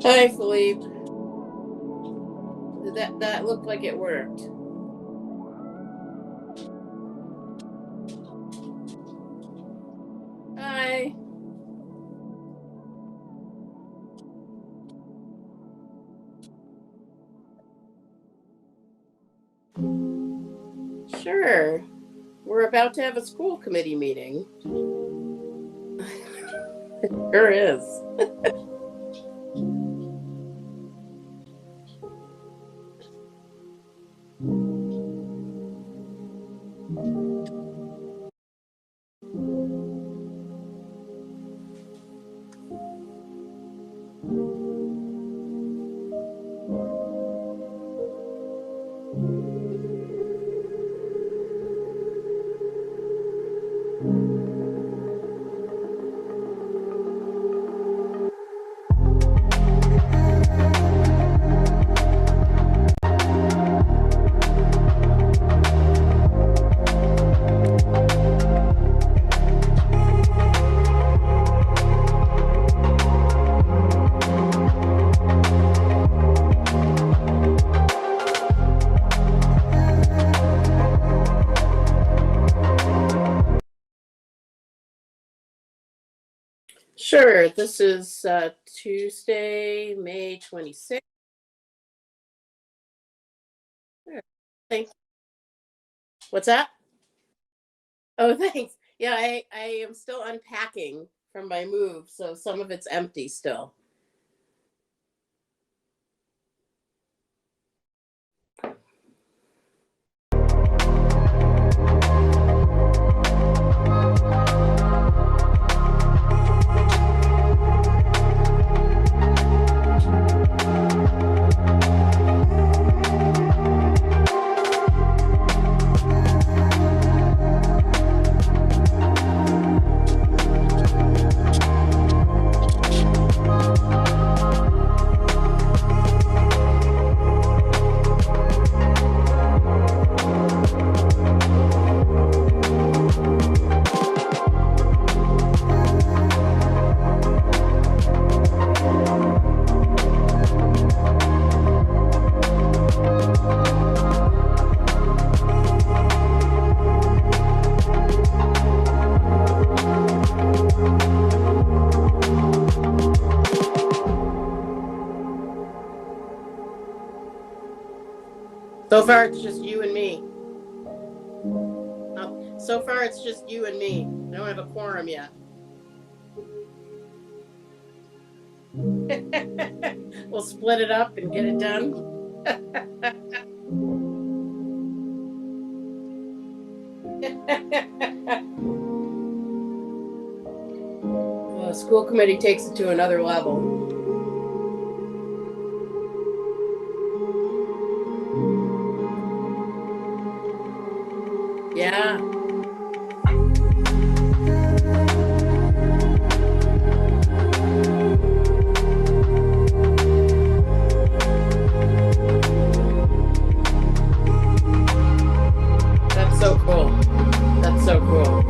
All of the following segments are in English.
Hi, Philippe. That looked like it worked. Hi. Sure. We're about to have a school committee meeting. Sure is. Sure. This is Tuesday, May 26th. Sure. Thanks. What's that? Oh, thanks. Yeah, I am still unpacking from my move, so some of it's empty still. So far, it's just you and me. So far, it's just you and me. I don't have a quorum yet. We'll split it up and get it done. Well, the school committee takes it to another level. Yeah. That's so cool. That's so cool.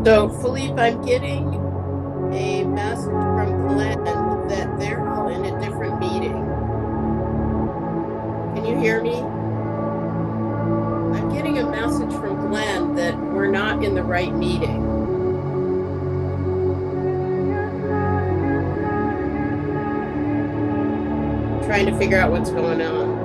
So, Philippe, I'm getting a message from Glenn that they're all in a different meeting. Can you hear me? I'm getting a message from Glenn that we're not in the right meeting. Trying to figure out what's going on.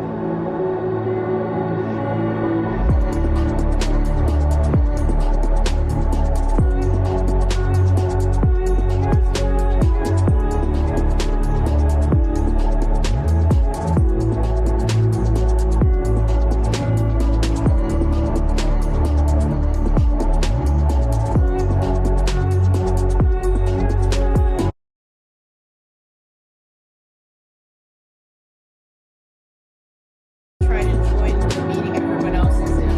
Try to join the meeting everyone else is in.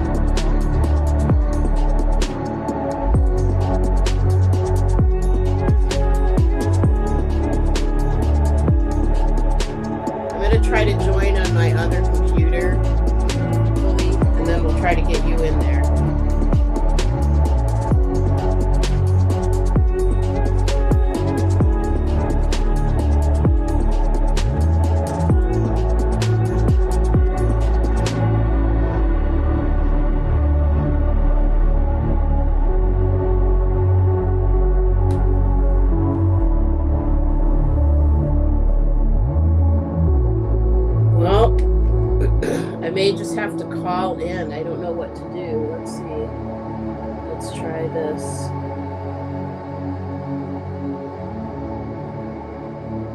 I'm going to try to join on my other computer, Philippe, and then we'll try to get you in there. Well, I may just have to call in. I don't know what to do. Let's see. Let's try this.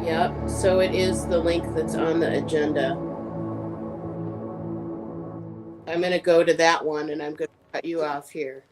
Yep, so it is the link that's on the agenda. I'm going to go to that one and I'm going to cut you off here.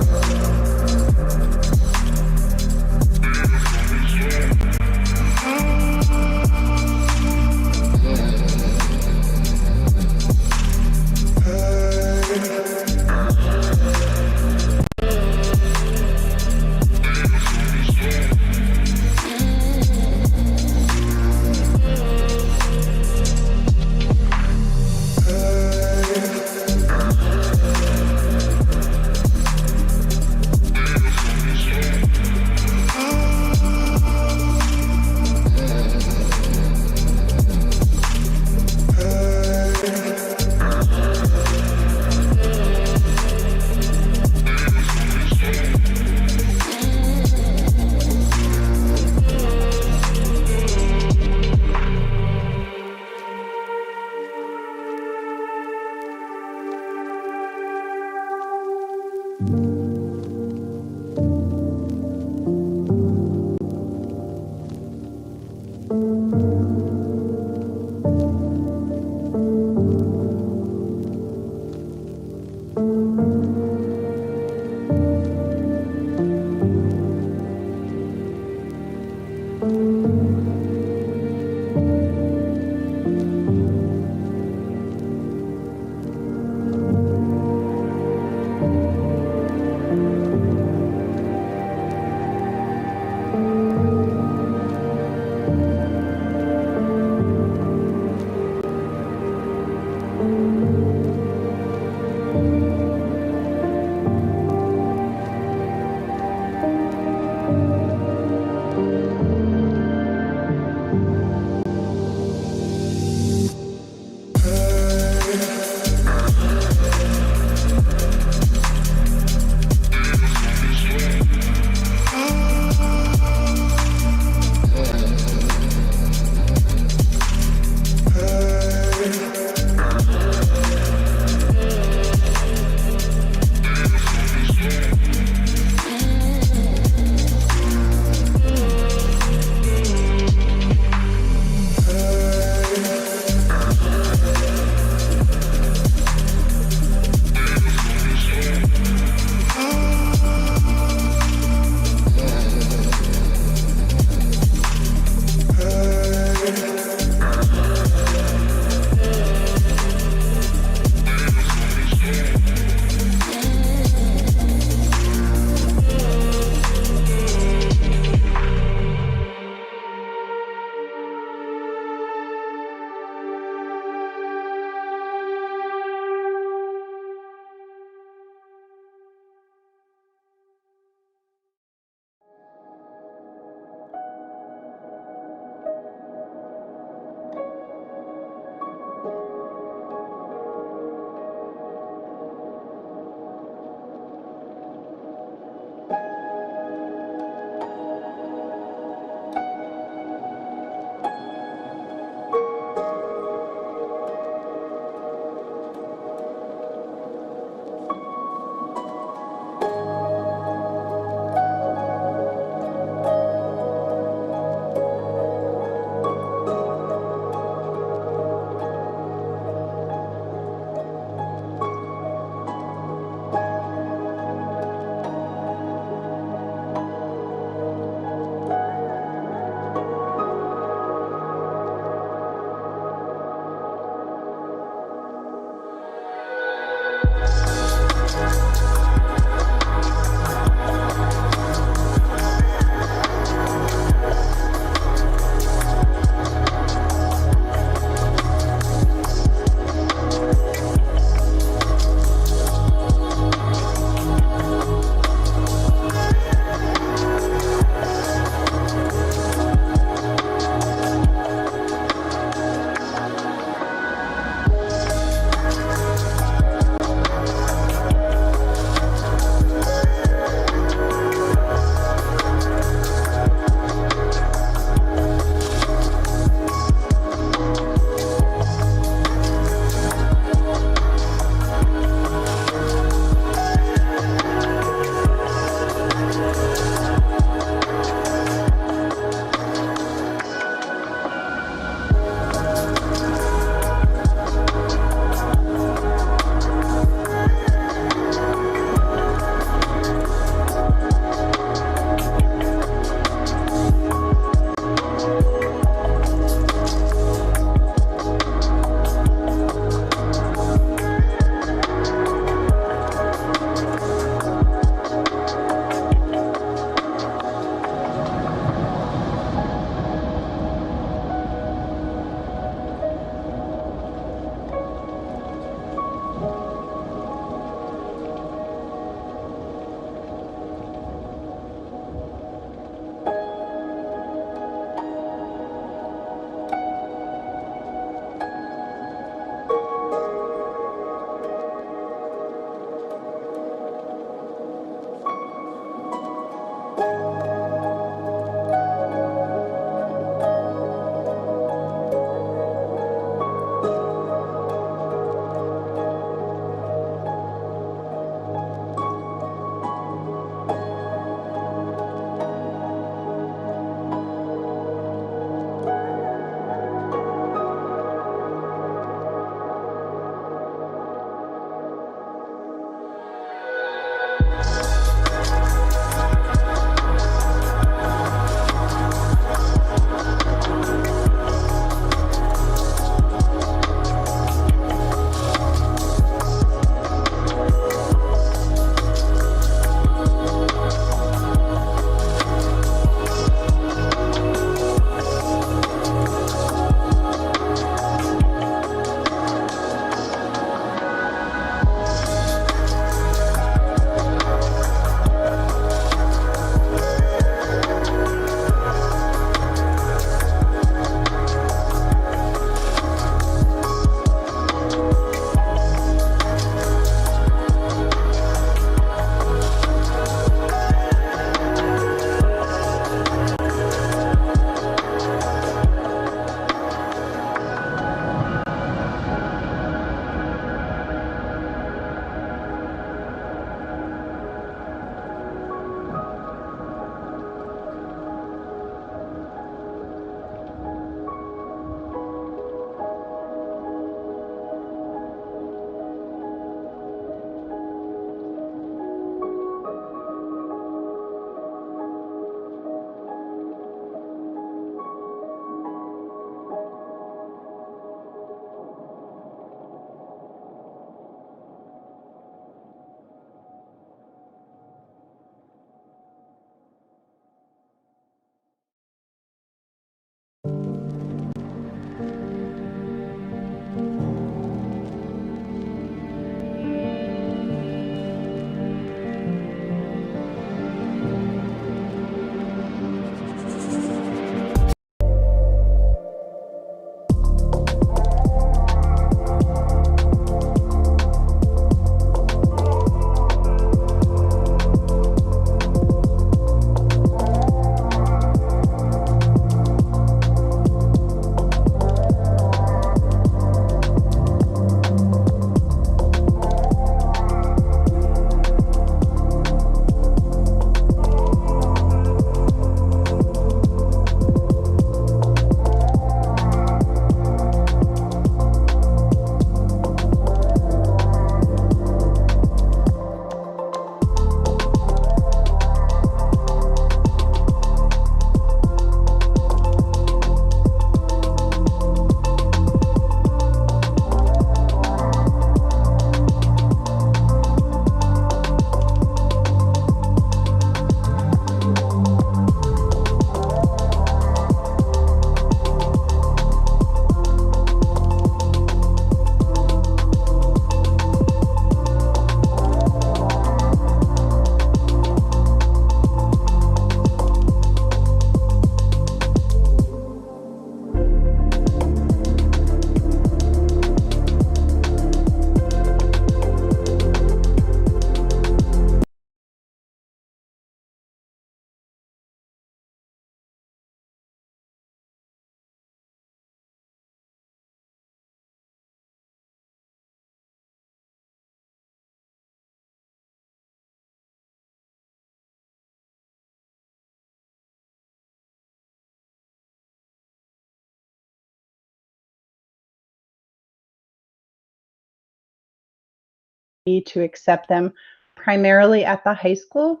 to accept them primarily at the high school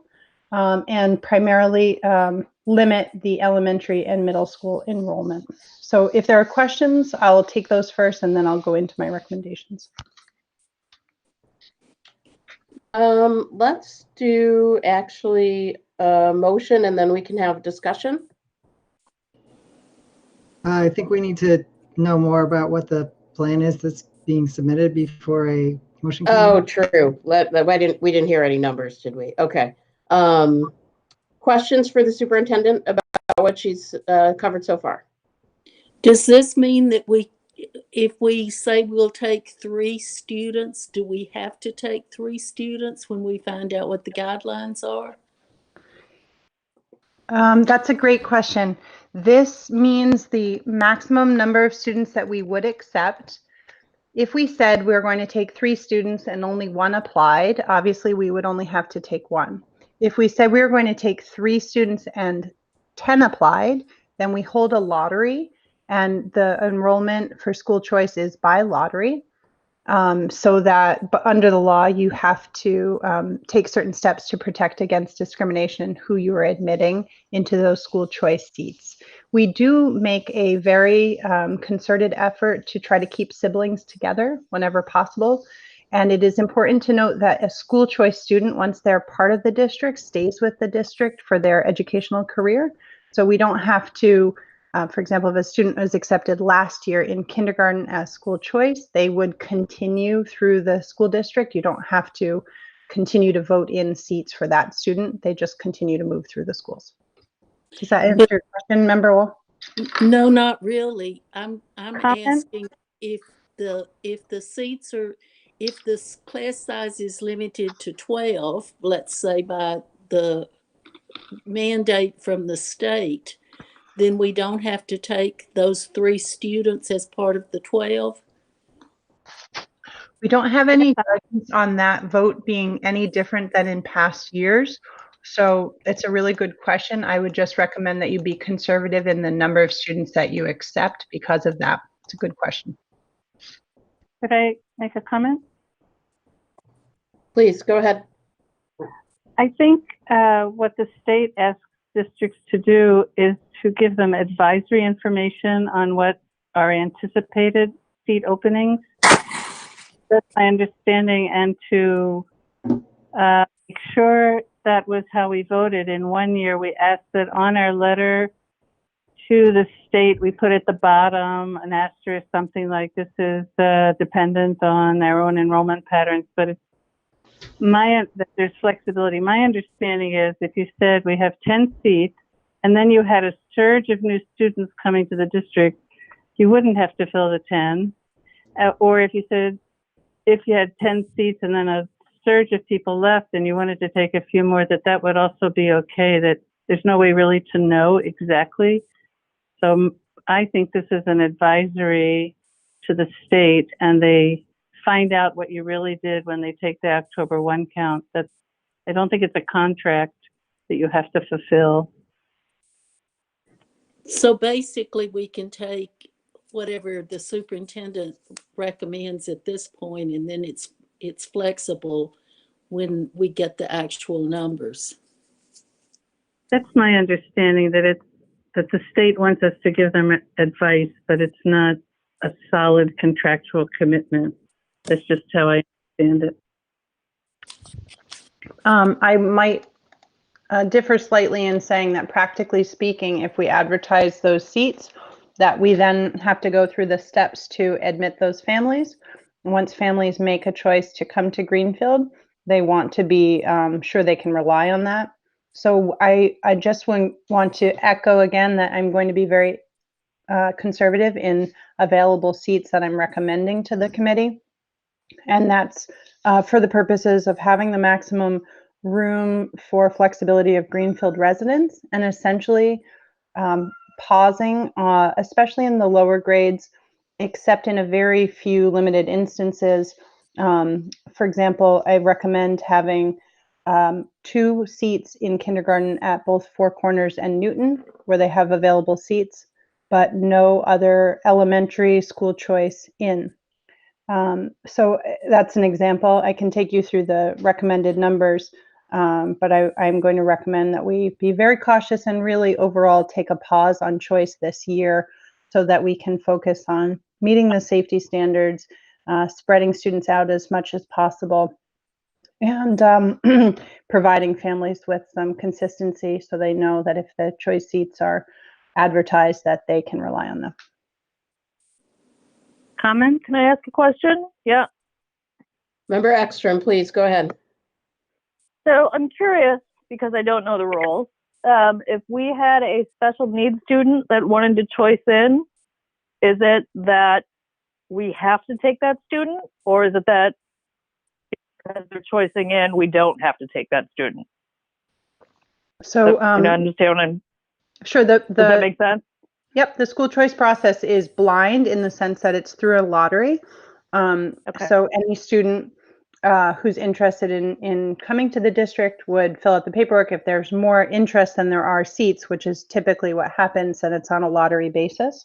and primarily limit the elementary and middle school enrollment. So if there are questions, I'll take those first and then I'll go into my recommendations. Let's do actually a motion and then we can have discussion. I think we need to know more about what the plan is that's being submitted before a motion. Oh, true. We didn't hear any numbers, did we? Okay. Questions for the superintendent about what she's covered so far? Does this mean that if we say we'll take 3 students, do we have to take 3 students when we find out what the guidelines are? That's a great question. This means the maximum number of students that we would accept. If we said we're going to take 3 students and only 1 applied, obviously we would only have to take 1. If we said we were going to take 3 students and 10 applied, then we hold a lottery, and the enrollment for school choice is by lottery. So that, but under the law, you have to take certain steps to protect against discrimination in who you are admitting into those school choice seats. We do make a very concerted effort to try to keep siblings together whenever possible. And it is important to note that a school choice student, once they're part of the district, stays with the district for their educational career. So we don't have to, for example, if a student was accepted last year in kindergarten as school choice, they would continue through the school district. You don't have to continue to vote in seats for that student. They just continue to move through the schools. Does that answer your question, Member Wall? No, not really. I'm asking if the seats are, if the class size is limited to 12, let's say by the mandate from the state, then we don't have to take those 3 students as part of the 12? We don't have any guidance on that vote being any different than in past years. So it's a really good question. I would just recommend that you be conservative in the number of students that you accept because of that. It's a good question. Could I make a comment? Please, go ahead. I think what the state asks districts to do is to give them advisory information on what are anticipated seat openings. That's my understanding, and to make sure that was how we voted. In one year, we asked that on our letter to the state, we put at the bottom an asterisk, something like this is dependent on their own enrollment patterns, but it's that there's flexibility. My understanding is if you said we have 10 seats and then you had a surge of new students coming to the district, you wouldn't have to fill the 10. Or if you said, if you had 10 seats and then a surge of people left and you wanted to take a few more, that would also be okay, that there's no way really to know exactly. So I think this is an advisory to the state, and they find out what you really did when they take the October 1 count. I don't think it's a contract that you have to fulfill. So basically we can take whatever the superintendent recommends at this point, and then it's flexible when we get the actual numbers. That's my understanding, that the state wants us to give them advice, but it's not a solid contractual commitment. That's just how I understand it. I might differ slightly in saying that practically speaking, if we advertise those seats, that we then have to go through the steps to admit those families. Once families make a choice to come to Greenfield, they want to be sure they can rely on that. So I just want to echo again that I'm going to be very conservative in available seats that I'm recommending to the committee. And that's for the purposes of having the maximum room for flexibility of Greenfield residents, and essentially pausing, especially in the lower grades, except in a very few limited instances. For example, I recommend having 2 seats in kindergarten at both Four Corners and Newton, where they have available seats, but no other elementary school choice in. So that's an example. I can take you through the recommended numbers, but I'm going to recommend that we be very cautious and really overall take a pause on choice this year so that we can focus on meeting the safety standards, spreading students out as much as possible, and providing families with some consistency so they know that if the choice seats are advertised, that they can rely on them. Comment? Can I ask a question? Yeah. Member Ekstrom, please go ahead. So I'm curious, because I don't know the rules, if we had a special needs student that wanted to choice in, is it that we have to take that student, or is it that because they're choicing in, we don't have to take that student? So, you understand what I'm? sure. Does that make sense? Yep, the school choice process is blind in the sense that it's through a lottery. Okay. So any student who's interested in coming to the district would fill out the paperwork. If there's more interest than there are seats, which is typically what happens, then it's on a lottery basis.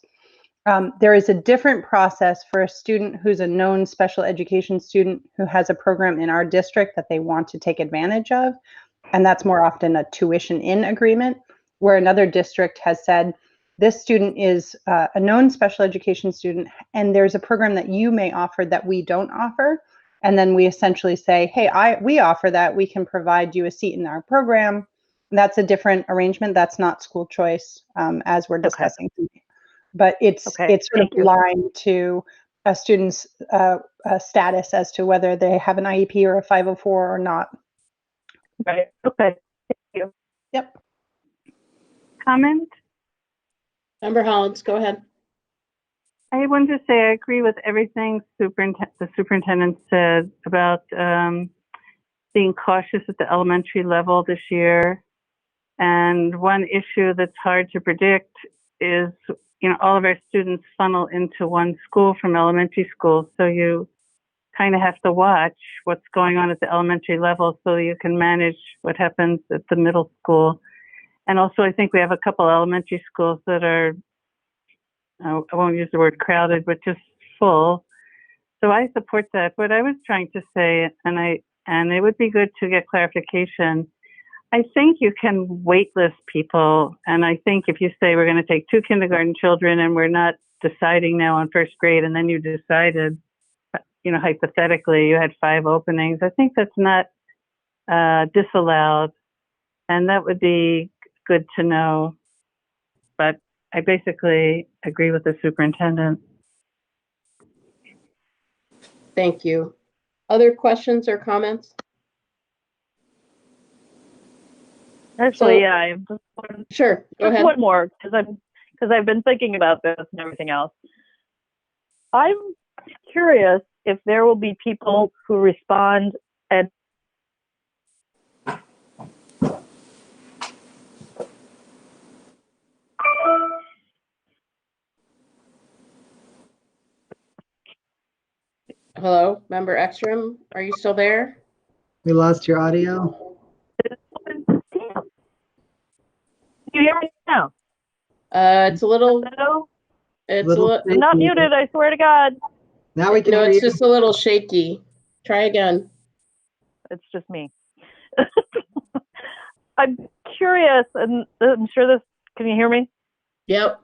There is a different process for a student who's a known special education student who has a program in our district that they want to take advantage of. And that's more often a tuition-in agreement, where another district has said, this student is a known special education student, and there's a program that you may offer that we don't offer. And then we essentially say, hey, we offer that. We can provide you a seat in our program. And that's a different arrangement. That's not school choice, as we're discussing. Okay. But it's sort of blind to a student's status as to whether they have an IEP or a 504 or not. Right. Okay. Thank you. Yep. Comment? Member Hollins, go ahead. I wanted to say I agree with everything the superintendent said about being cautious at the elementary level this year. And one issue that's hard to predict is, all of our students funnel into one school from elementary school. So you kind of have to watch what's going on at the elementary level so you can manage what happens at the middle school. And also, I think we have a couple elementary schools that are, I won't use the word crowded, but just full. So I support that. What I was trying to say, and it would be good to get clarification, I think you can waitlist people. And I think if you say we're going to take 2 kindergarten children and we're not deciding now on first grade, and then you decided, hypothetically you had 5 openings, I think that's not disallowed. And that would be good to know. But I basically agree with the superintendent. Thank you. Other questions or comments? Actually, So, yeah, I have just sure. Go ahead. one more because I've been thinking about this and everything else. I'm curious if there will be people who respond and Hello, Member Ekstrom, are you still there? We lost your audio. Can you hear me now? It's a little. Hello? It's I'm not muted, I swear to God. Now we can No, hear it's you. just a little shaky. Try again. It's just me. I'm curious, and I'm sure this, can you hear me? Yep.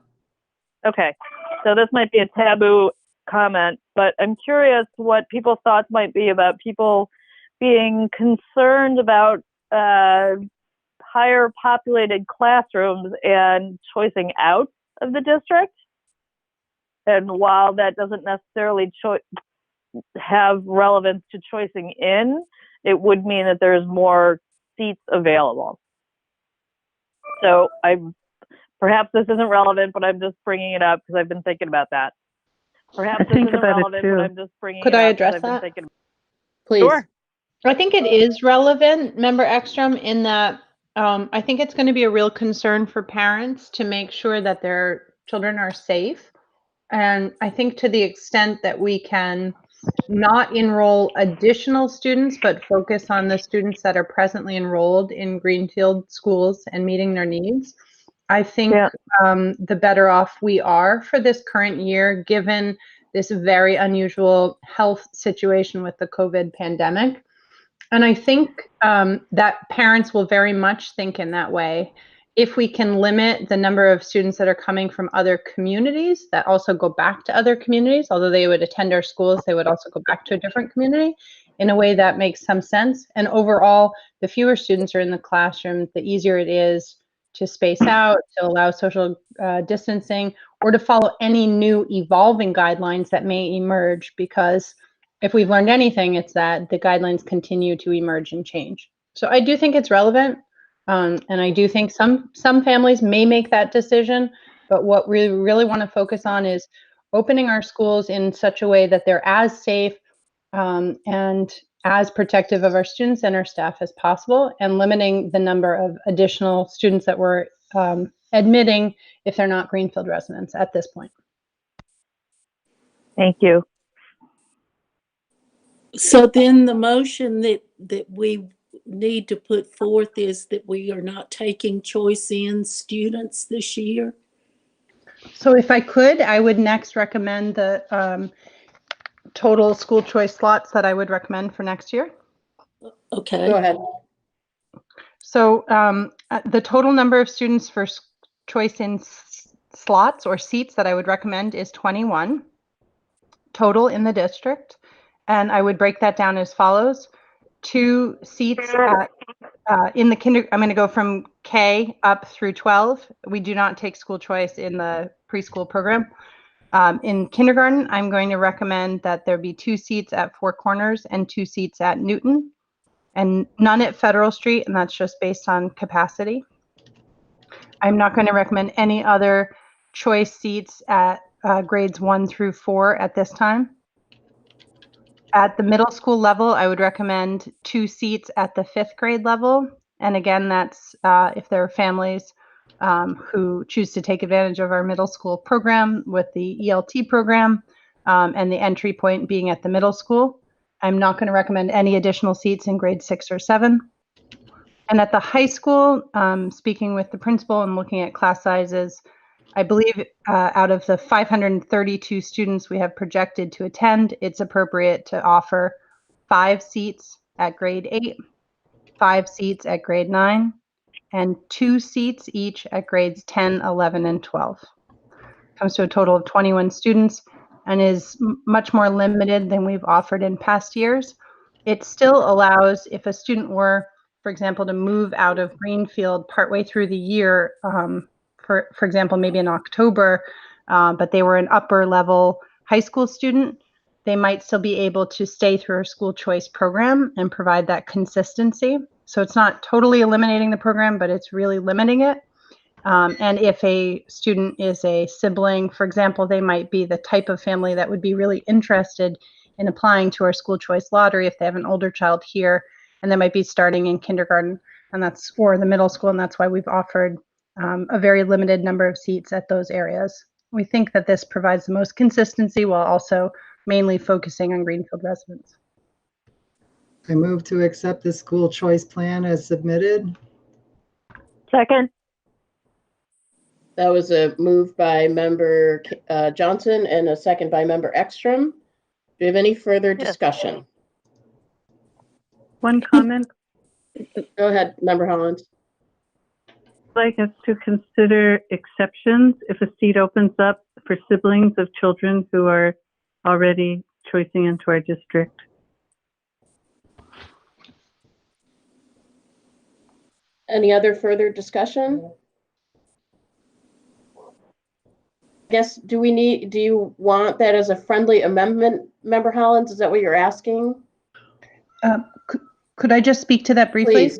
Okay, so this might be a taboo comment, but I'm curious what people's thoughts might be about people being concerned about higher populated classrooms and choicing out of the district. And while that doesn't necessarily have relevance to choicing in, it would mean that there's more seats available. So perhaps this isn't relevant, but I'm just bringing it up because I've been thinking about that. Perhaps this isn't relevant, but I'm just bringing it up. Could I address that? Please. Sure. I think it is relevant, Member Ekstrom, in that I think it's going to be a real concern for parents to make sure that their children are safe. And I think to the extent that we can not enroll additional students, but focus on the students that are presently enrolled in Greenfield schools and meeting their needs, I think the better off we are for this current year, given this very unusual health situation with the COVID pandemic. And I think that parents will very much think in that way. If we can limit the number of students that are coming from other communities that also go back to other communities, although they would attend our schools, they would also go back to a different community in a way that makes some sense. And overall, the fewer students are in the classroom, the easier it is to space out, to allow social distancing, or to follow any new evolving guidelines that may emerge, because if we've learned anything, it's that the guidelines continue to emerge and change. So I do think it's relevant. And I do think some families may make that decision, but what we really want to focus on is opening our schools in such a way that they're as safe and as protective of our students and our staff as possible, and limiting the number of additional students that we're admitting if they're not Greenfield residents at this point. Thank you. So then the motion that we need to put forth is that we are not taking choice in students this year? So if I could, I would next recommend the total school choice slots that I would recommend for next year. Okay. Go ahead. So the total number of students for choice in slots or seats that I would recommend is 21 total in the district. And I would break that down as follows. 2 seats in the I'm going to go from K up through 12. We do not take school choice in the preschool program. In kindergarten, I'm going to recommend that there be 2 seats at Four Corners and 2 seats at Newton, and none at Federal Street, and that's just based on capacity. I'm not going to recommend any other choice seats at grades 1 through 4 at this time. At the middle school level, I would recommend 2 seats at the 5th grade level. And again, that's if there are families who choose to take advantage of our middle school program with the ELT program and the entry point being at the middle school. I'm not going to recommend any additional seats in grade 6 or 7. And at the high school, speaking with the principal and looking at class sizes, I believe out of the 532 students we have projected to attend, it's appropriate to offer 5 seats at grade 8, 5 seats at grade 9, and 2 seats each at grades 10, 11, and 12. Comes to a total of 21 students and is much more limited than we've offered in past years. It still allows, if a student were, for example, to move out of Greenfield partway through the year, for example, maybe in October, but they were an upper level high school student, they might still be able to stay through our school choice program and provide that consistency. So it's not totally eliminating the program, but it's really limiting it. And if a student is a sibling, for example, they might be the type of family that would be really interested in applying to our school choice lottery if they have an older child here, and they might be starting in kindergarten, and that's, or the middle school, and that's why we've offered a very limited number of seats at those areas. We think that this provides the most consistency while also mainly focusing on Greenfield residents. I move to accept the school choice plan as submitted. Second. That was a move by member Johnson and a second by member Ekstrom. Do you have any further discussion? One comment. Go ahead, member Hollins. I'd like us to consider exceptions if a seat opens up for siblings of children who are already choicing into our district. Any other further discussion? I guess, do you want that as a friendly amendment, member Hollins? Is that what you're asking? Could I just speak to that briefly?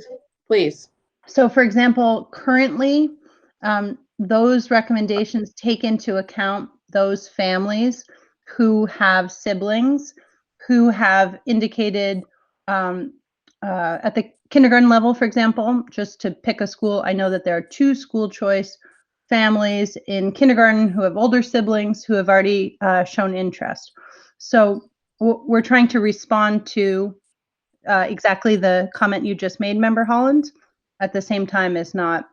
Please. So for example, currently, those recommendations take into account those families who have siblings who have indicated at the kindergarten level, for example, just to pick a school, I know that there are 2 school choice families in kindergarten who have older siblings who have already shown interest. So we're trying to respond to exactly the comment you just made, member Holland, at the same time as not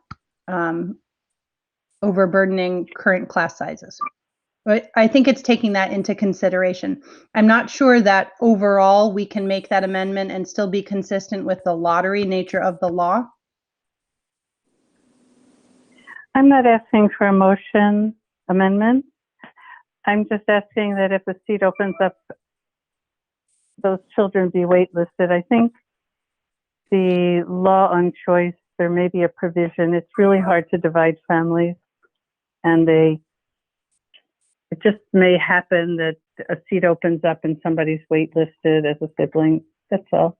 overburdening current class sizes. But I think it's taking that into consideration. I'm not sure that overall we can make that amendment and still be consistent with the lottery nature of the law. I'm not asking for a motion amendment. I'm just asking that if a seat opens up, those children be waitlisted. I think the law on choice, there may be a provision. It's really hard to divide families, and it just may happen that a seat opens up and somebody's waitlisted as a sibling. That's all.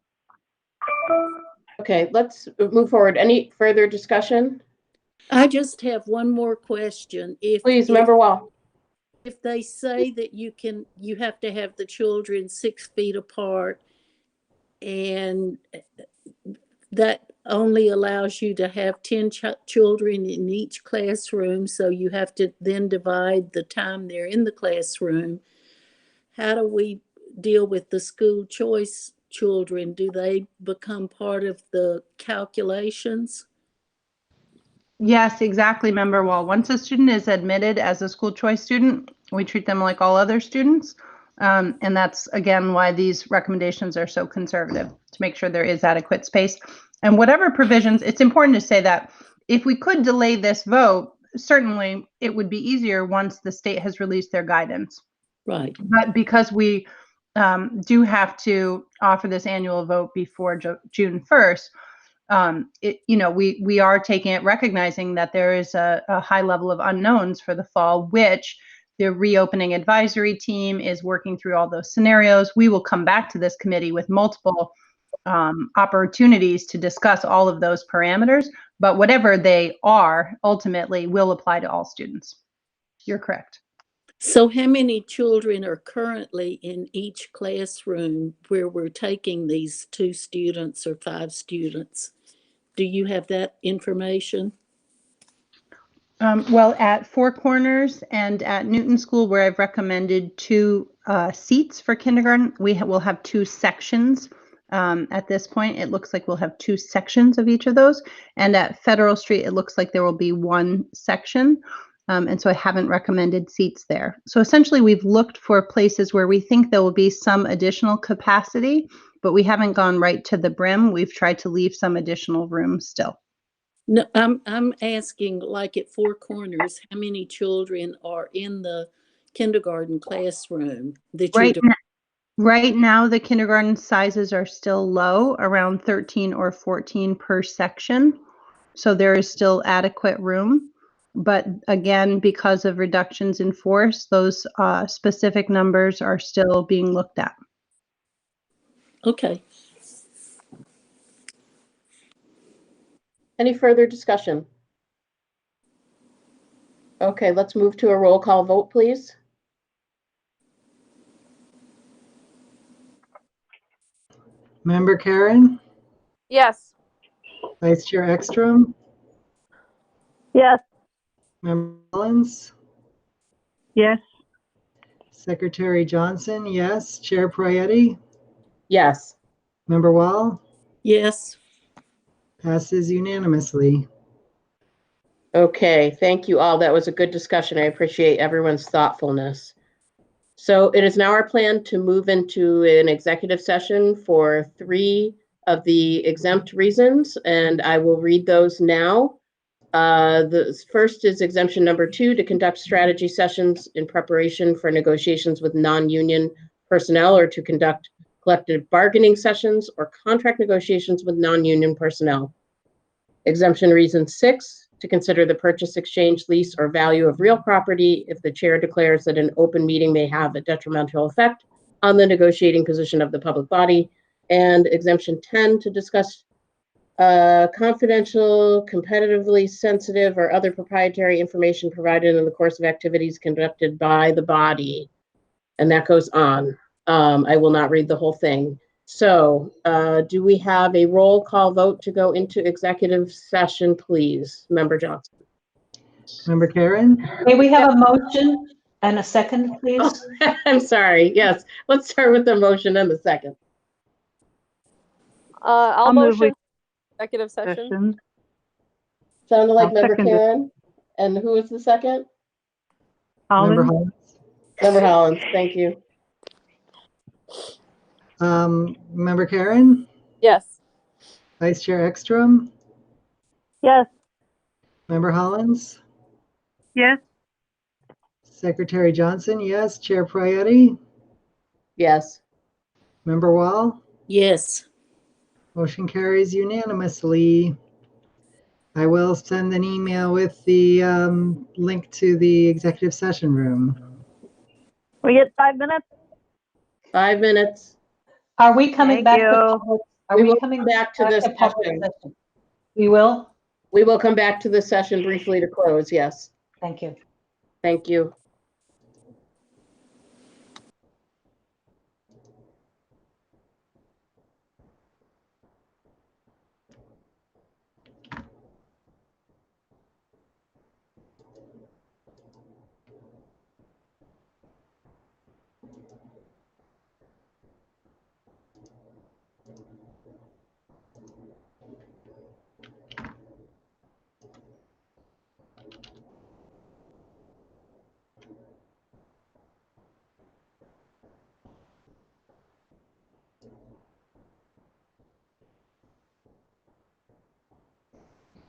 Okay, let's move forward. Any further discussion? I just have one more question. Please, Member Wall. If they say that you have to have the children 6 feet apart, and that only allows you to have 10 children in each classroom, so you have to then divide the time they're in the classroom, how do we deal with the school choice children? Do they become part of the calculations? Yes, exactly, Member Wall. Once a student is admitted as a school choice student, we treat them like all other students. And that's, again, why these recommendations are so conservative, to make sure there is adequate space. And whatever provisions, it's important to say that if we could delay this vote, certainly it would be easier once the state has released their guidance. Right. But because we do have to offer this annual vote before June 1st, we are taking it, recognizing that there is a high level of unknowns for the fall, which the reopening advisory team is working through all those scenarios. We will come back to this committee with multiple opportunities to discuss all of those parameters, but whatever they are, ultimately will apply to all students. You're correct. So how many children are currently in each classroom where we're taking these 2 students or 5 students? Do you have that information? Well, at Four Corners and at Newton School, where I've recommended 2 seats for kindergarten, will have 2 sections. At this point, it looks like we'll have 2 sections of each of those. And at Federal Street, it looks like there will be 1 section. And so I haven't recommended seats there. So essentially, we've looked for places where we think there will be some additional capacity, but we haven't gone right to the brim. We've tried to leave some additional room still. No, I'm asking, like at Four Corners, how many children are in the kindergarten classroom that you're doing? Right now, the kindergarten sizes are still low, around 13 or 14 per section. So there is still adequate room. But again, because of reductions in force, those specific numbers are still being looked at. Okay. Any further discussion? Okay, let's move to a roll call vote, please. Member Karen, Yes. Vice Chair Ekstrom, Yes. Member Mullins, Yes. Secretary Johnson, yes. Chair Prayati, Yes. Member Wall, Yes. passes unanimously. Okay, thank you all. That was a good discussion. I appreciate everyone's thoughtfulness. So it is now our plan to move into an executive session for 3 of the exempt reasons, and I will read those now. The first is exemption number 2, to conduct strategy sessions in preparation for negotiations with non-union personnel, or to conduct collective bargaining sessions or contract negotiations with non-union personnel. Exemption reason 6, to consider the purchase, exchange, lease, or value of real property if the chair declares that an open meeting may have a detrimental effect on the negotiating position of the public body. And exemption 10, to discuss confidential, competitively sensitive, or other proprietary information provided in the course of activities conducted by the body. And that goes on. I will not read the whole thing. So do we have a roll call vote to go into executive session, please? Member Johnson. Member Karen, May we have a motion and a second, please? Oh, I'm sorry. Yes, let's start with the motion and the second. I'll move motion executive session. Sounded like I'll Member second it. Karen. And who was the second? Member Holland? Hollins, Member Hollins, thank you. Member Karen, Yes. Vice Chair Ekstrom, Yes. Member Hollins, Yes, Secretary Johnson, yes. Chair Prayati, Yes. Member Wall, Yes. motion carries unanimously. I will send an email with the link to the executive session room. We get 5 minutes. 5 minutes. Are we coming Thank back to you. public? Are We we will coming come back to this public session. session? We will? We will come back to the session briefly to close. Yes. Thank you. Thank you.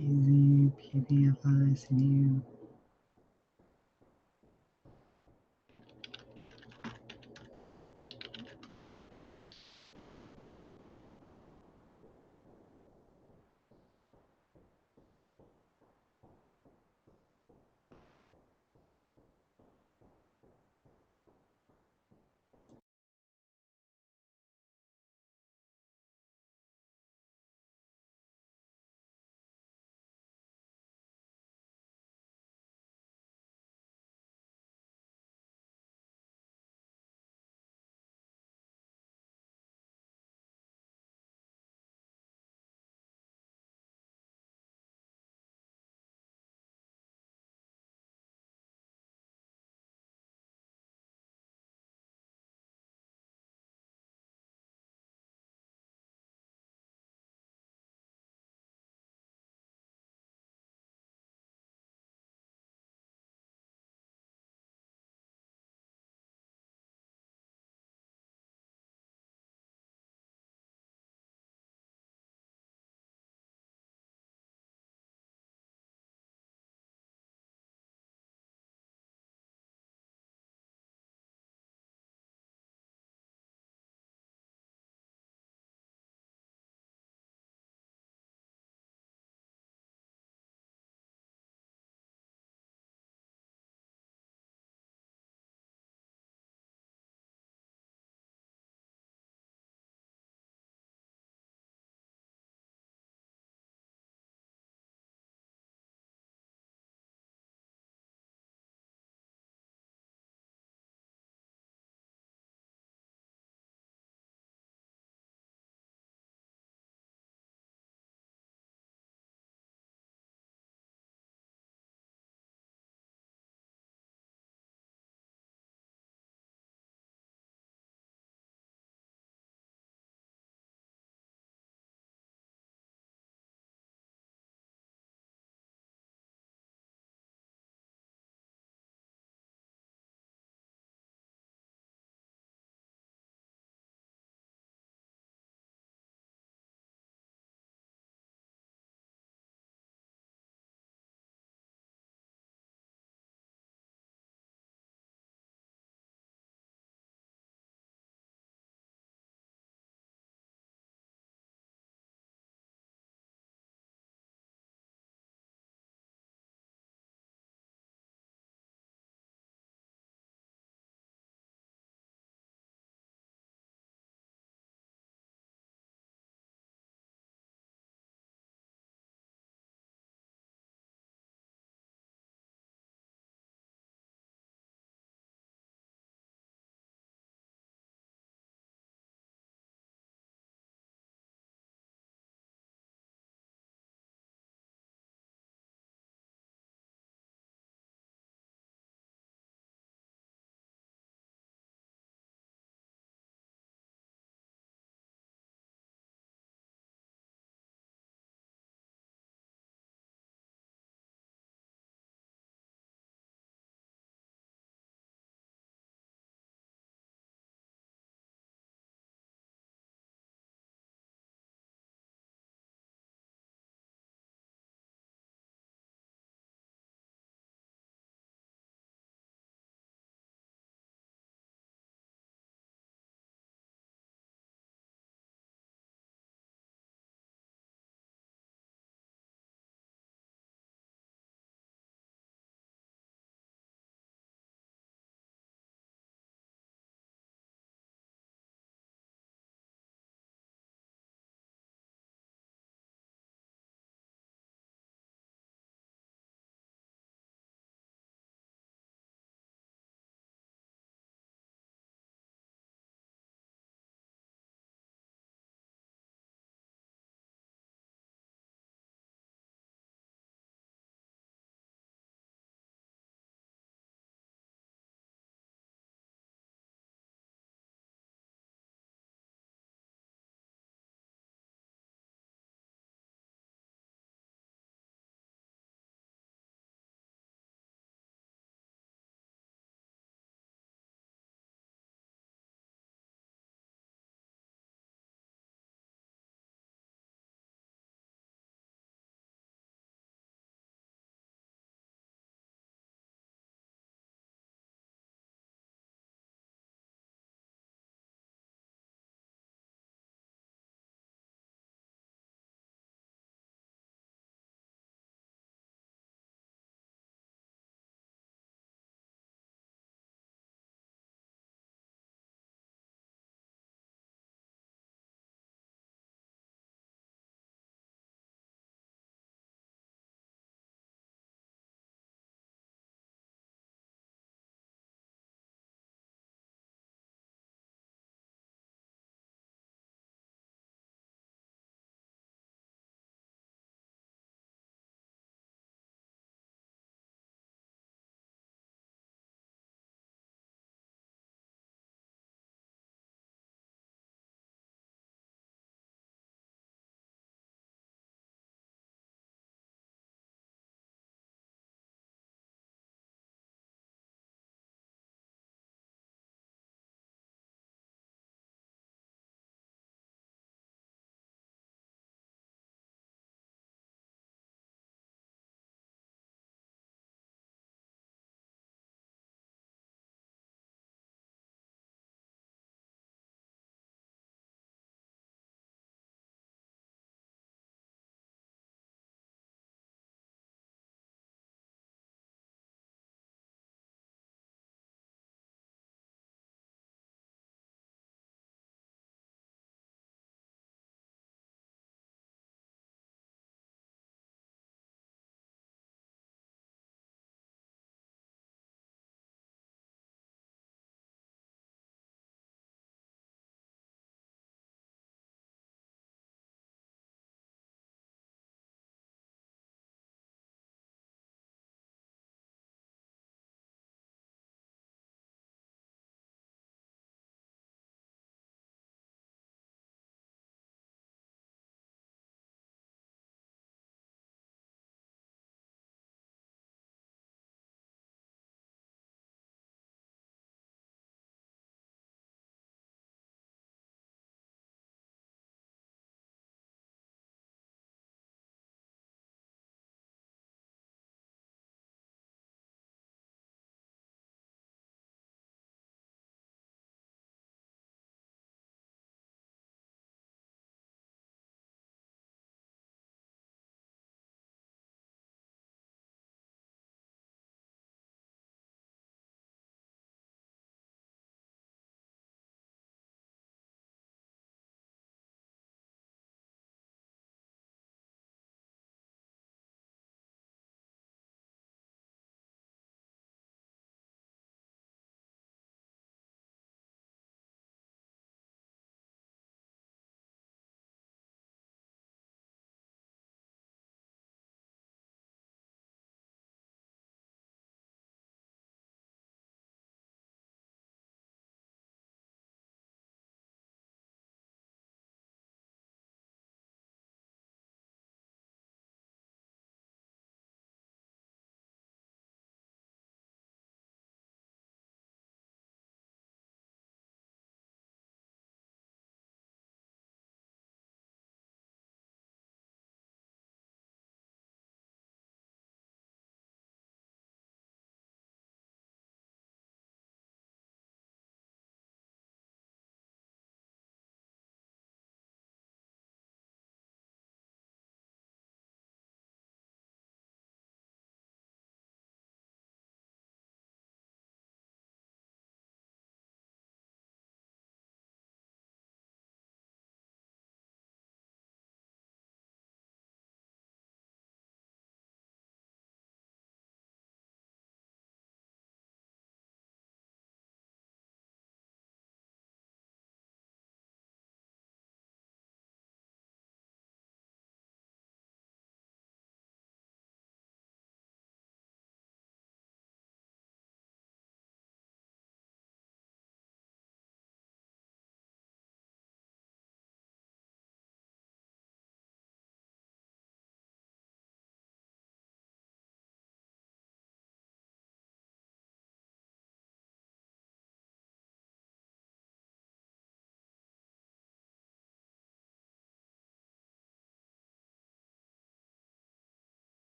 Easy, PPFI, CU.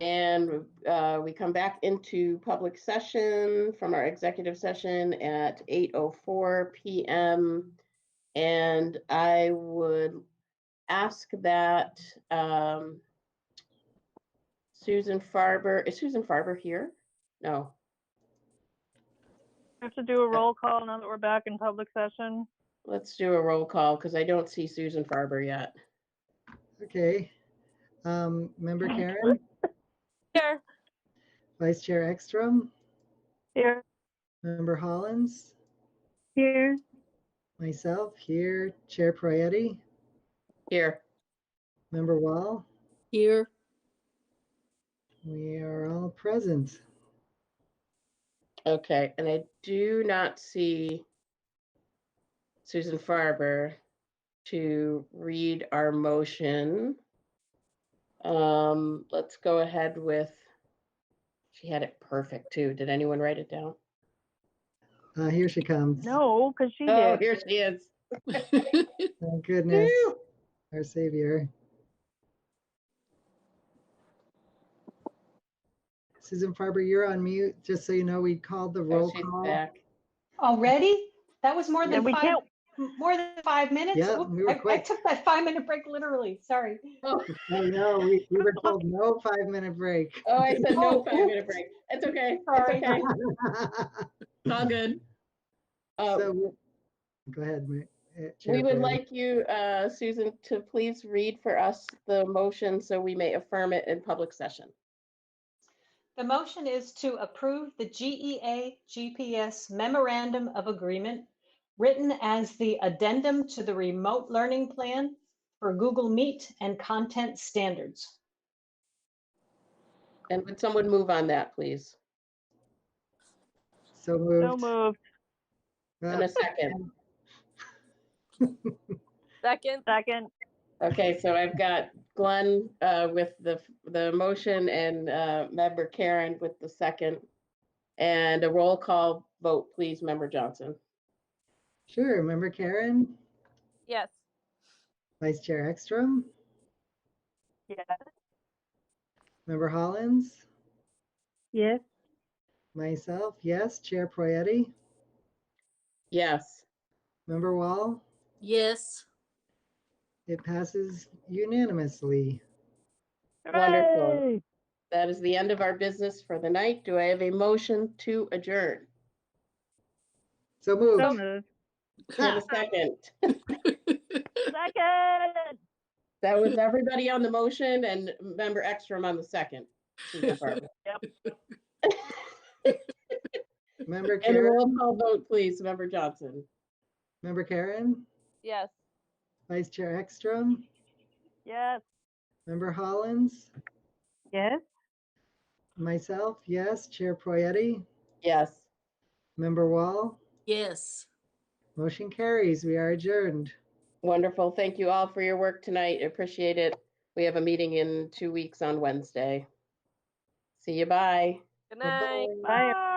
And we come back into public session from our executive session at 8:04 p.m. And I would ask that Susan Farber, is Susan Farber here? No. We have to do a roll call now that we're back in public session. Let's do a roll call because I don't see Susan Farber yet. Okay. Member Karen, Here. Vice Chair Ekstrom, Here. Member Hollins, Here. myself here, Chair Prietti, Here. Member Wall. Here. We are all present. Okay, and I do not see Susan Farber to read our motion. Let's go ahead with, she had it perfect too. Did anyone write it down? Here she comes. No, because she Oh, did. here she is. Thank goodness. Woo! Our savior. Susan Farber, you're on mute. Just so you know, we called the Oh, roll she's call. back. Already? That was more And than we five, can't. 5 minutes? Yeah, Whoop, we were I quick. took that 5-minute break literally, sorry. Oh, I know, we were told no 5-minute break. oh, I said no Oh, 5-minute oops. break. It's okay. Sorry. It's okay. It's all good. So, go ahead, Chair We would Prietti. like you, Susan, to please read for us the motion so we may affirm it in public session. The motion is to approve the GEA GPS Memorandum of Agreement written as the addendum to the remote learning plan for Google Meet and content standards. And would someone move on that, please? So moved. So moved. In a second. Second. Okay, so I've got Glenn with the motion and member Karen with the second. And a roll call vote, please, member Johnson. Sure, Member Karen, Yes. Vice Chair Ekstrom, Yes. Member Hollins, Yes. myself, yes, Chair Prietti, Yes. Member Wall. Yes. It passes unanimously. Wonderful. Hooray! That is the end of our business for the night. Do I have a motion to adjourn? So moved. So moved. In a second. Second. That was everybody on the motion and member Ekstrom on the second. Susan Farber. Member And a Karen, roll call vote, please, member Johnson. Member Karen, Yes. Vice Chair Ekstrom, Yes. Member Hollins, Yes. myself, yes, Chair Prietti, Yes. Member Wall. Yes. Motion carries. We are adjourned. Wonderful. Thank you all for your work tonight. Appreciate it. We have a meeting in 2 weeks on Wednesday. See you. Bye. Good night. Bye-bye. Bye.